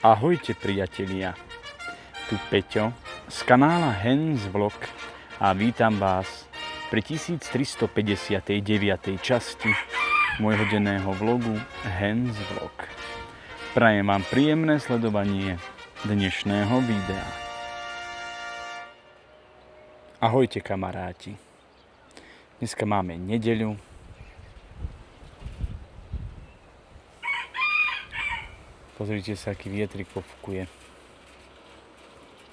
Ahojte priatelia, tu Peťo z kanála Hens Vlog a vítam vás pri 1359. časti môjho denného vlogu Hens Vlog. Prajem vám príjemné sledovanie dnešného videa. Ahojte kamaráti, dneska máme nedeľu. Pozrite sa, aký vietrik pofúkuje.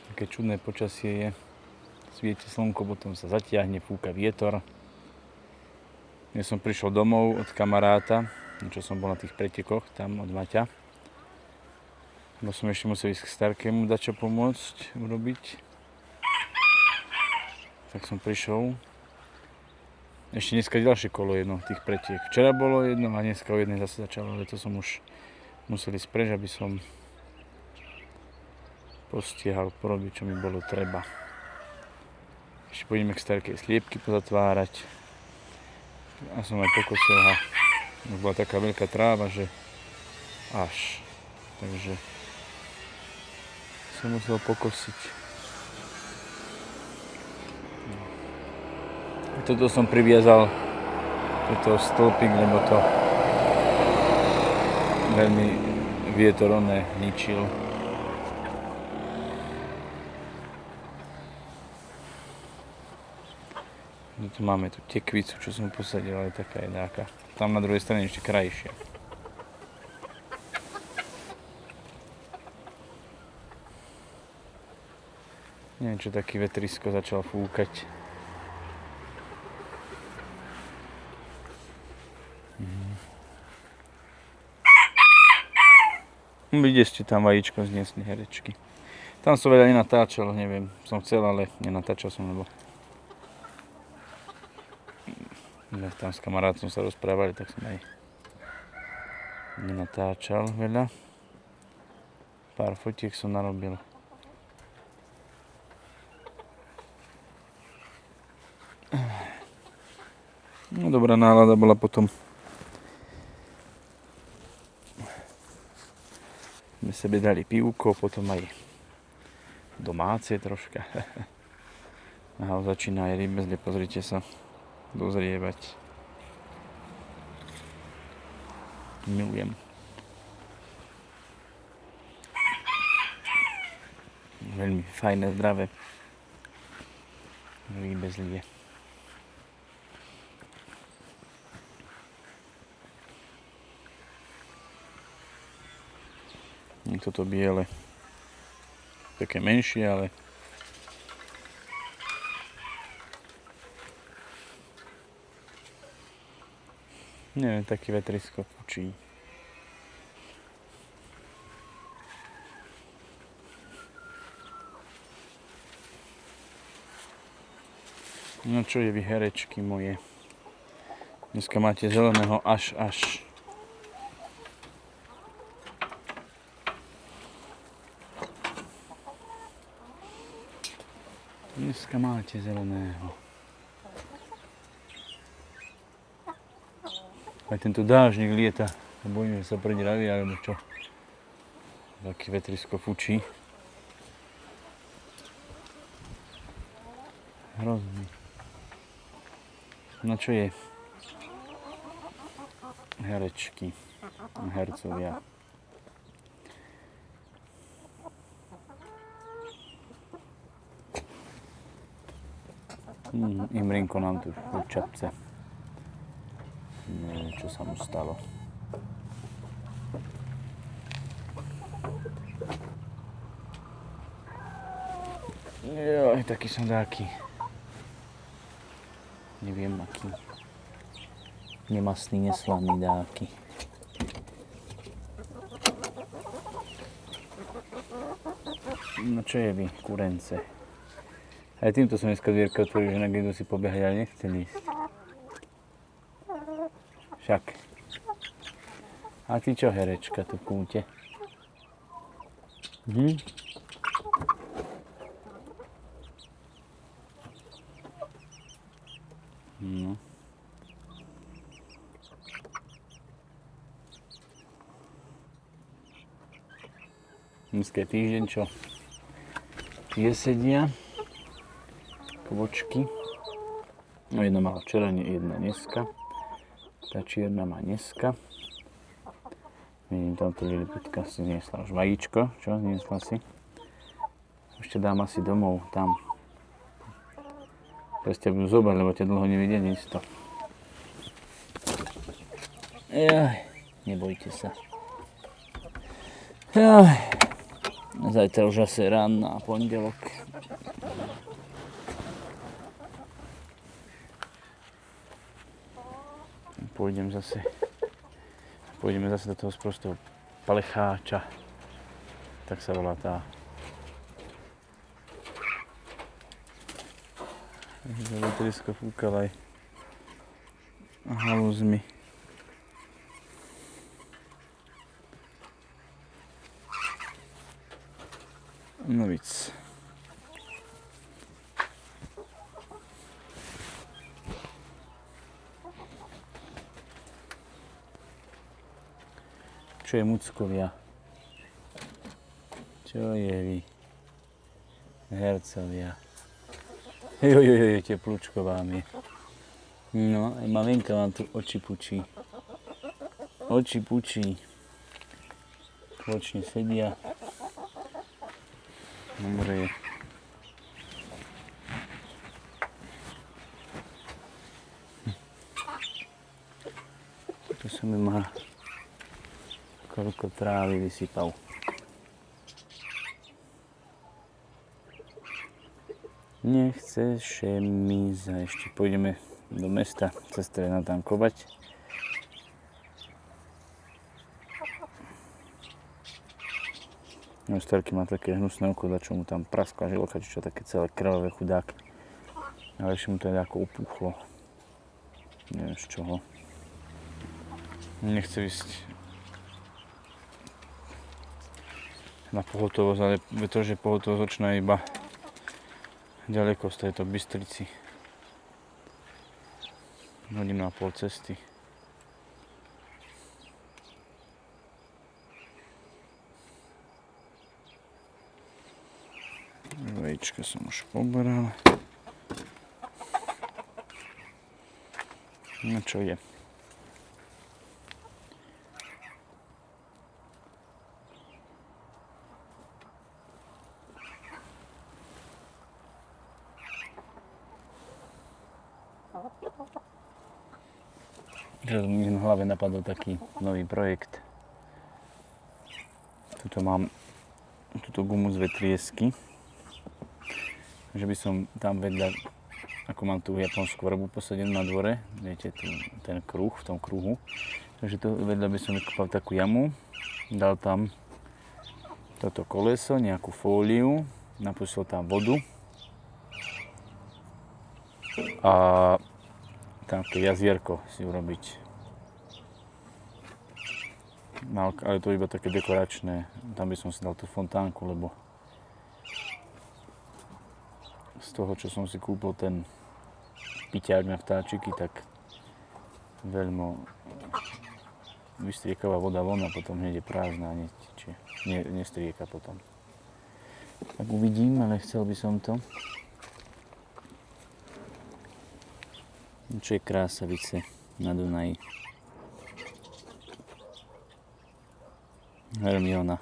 Také čudné počasie je. Svieti slnko, potom sa zatiahne, fúka vietor. Ja som prišiel domov od kamaráta, čo som bol na tých pretekoch, tam od Maťa. Bo som ešte musel ísť k Starkému dať čo pomôcť urobiť. Tak som prišiel. Ešte dneska ďalšie kolo jedno tých pretiek. Včera bolo jedno a dneska o jednej zase začalo, ale to som už museli spreč, aby som postiehal porobiť, čo mi bolo treba. Ešte pôjdeme k Starkej sliepky pozatvárať. A som aj pokosil a už bola taká veľká tráva, že až. Takže som musel pokosiť. Toto som priviazal toto stĺpik, lebo to veľmi vietor ničil. Tu máme tu tekvicu, čo som posadil, ale taká je dáka. Tam na druhej strane ešte krajšia. Neviem, čo taký vetrisko začal fúkať. Vidíte, ste tam vajíčko zniesli herečky. Tam som veľa nenatáčal, neviem, som chcel, ale nenatáčal som, lebo tam s kamarátom sa rozprávali, tak som aj nenatáčal veľa. Pár fotiek som narobil. No dobrá nálada bola potom. My sebe dali pivko, potom aj domáce troška. A začína aj rybezlie, pozrite sa, dozrievať. Milujem. Veľmi fajné, zdravé rybezlie. Toto biele, také menšie, ale neviem, taký vetrisko fučí. No čo je vy herečky moje? Dneska máte zeleného až. Dneska máte zeleného. Aj tento dážnik lieta. Bojím, že sa prediraví, alebo čo. Taký vetrisko fučí. Hrozný. No čo je? Herečky. Hercovia. Imrinko nám tu čapce. Neviem, čo sa mu stalo. Joj, taký som dáky. Neviem aký. Nemastný, neslaný dáky. No čo je vy, kurence? Aj týmto som dneska dvierka otvoril, že na gridu si pobehať, ale nechcel ísť. Však. A ty čo, herečka, tu v kúte? No. Dneska je týždeň, čo? Tie sedia. Kvočky. No jedna mala včera, jedna dneska. Tá čierna má dneska. Vidím, tamto liliputka si zniesla už vajíčko. Čo? Zniesla si? Ešte dám asi domov, tam. Teraz ťa budú zobrať, lebo ťa dlho nevidia isto. Nebojte sa. Zajtra už asi ráno a pondelok. Pôjdeme zase do toho sprostého plecháča. Tak sa volá tá. Vetrisko fúkal aj halúzmi. No víc. Čo je muckovia? Čo je vy? Hercovia. Teplúčko vám je. No, aj malinka vám tu oči pučí. Oči pučí. Spoločne sedia. Dobre je. Tu som mi má koľko trávy vysypal. Nechceš mi za ešte pôjdeme do mesta cez ktoré natankovať. No, starky má také hnusné oko, čo mu tam praskla žilka, či čo také celé krvavé chudák. Ale ešte mu to ako upuchlo. Neviem z čoho. Nechce ísť na pohotovosť, ale to, že pohotovosť začína iba ďaleko z tejto Bystrici. Hodinu a pol cesty. Vajíčka som už poberal. No čo je? Teraz mi v hlave napadol taký nový projekt. Tuto mám túto gumu z vetriesky. Že by som tam vedľa, ako mám tú japonskú vrbu posadenú na dvore, viete, ten kruh, v tom kruhu. Takže to vedľa by som vykopal takú jamu, dal tam toto koleso, nejakú fóliu, napustil tam vodu a tam také jazierko si urobiť. No, ale to iba také dekoračné, tam by som si dal tú fontánku, lebo z toho, čo som si kúpil ten piťák na vtáčiky, tak veľmi vystriekavá voda von a potom hneď je prázdna a nestrieka potom. Tak uvidím, ale chcel by som to. Čo je Krásavice na Dunaji. Hermiona.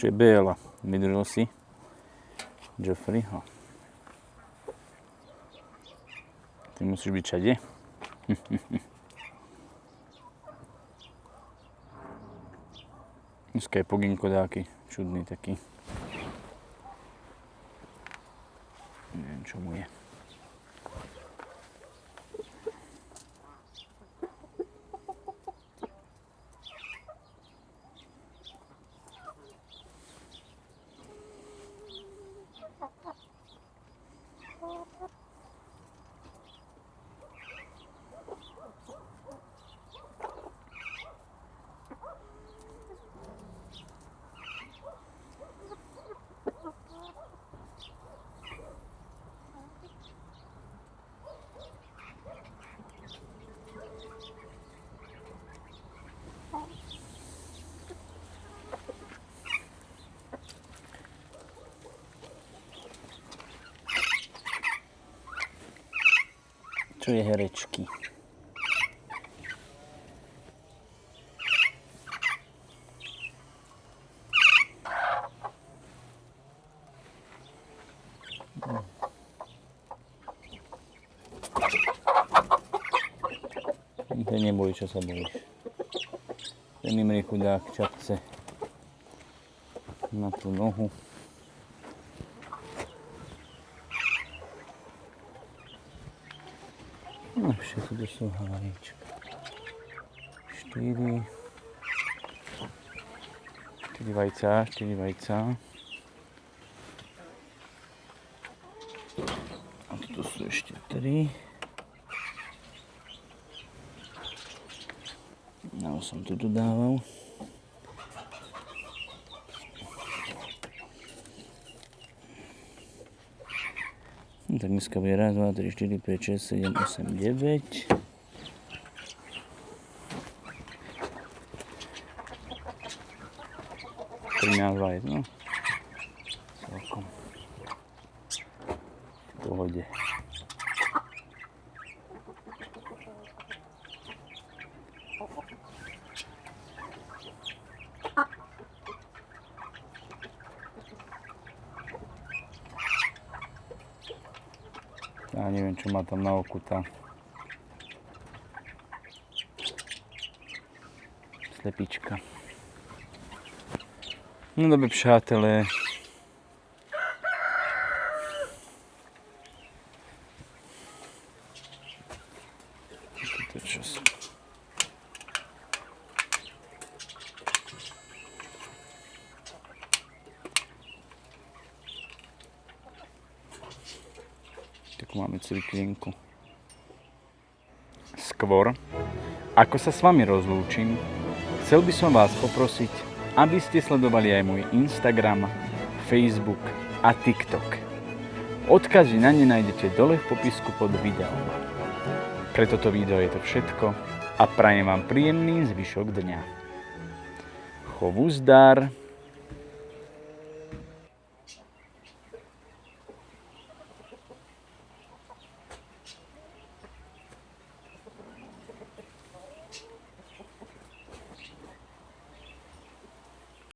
Čo je Bela? Vydržal si? Joffrey, ho. Ty musíš byť všade. Dneska je Poginko dáky, čudný taký. Neviem, čo mu je. Čo je herečky? Ten neboj, čo sa bojíš. Ten Imri chudák čapce na tú nohu. No, všetko to sú havajíčka. 4 vajca. A toto sú ešte 3. No, som tu dodával. No, tak dneska bude 1, 2, 3, 4, 5, 6, 7, 8, 9. Vajec, no. Celkom. V pohode. Ja neviem, čo má tam na oku tá slepička. No dobre, přátelé. To je čas. Tak máme cviklienku. Skôr, ako sa s vami rozlúčim, chcel by som vás poprosiť, aby ste sledovali aj môj Instagram, Facebook a TikTok. Odkazy na ne nájdete dole v popisku pod videom. Pre toto video je to všetko a prajem vám príjemný zvyšok dňa. Chovu zdar.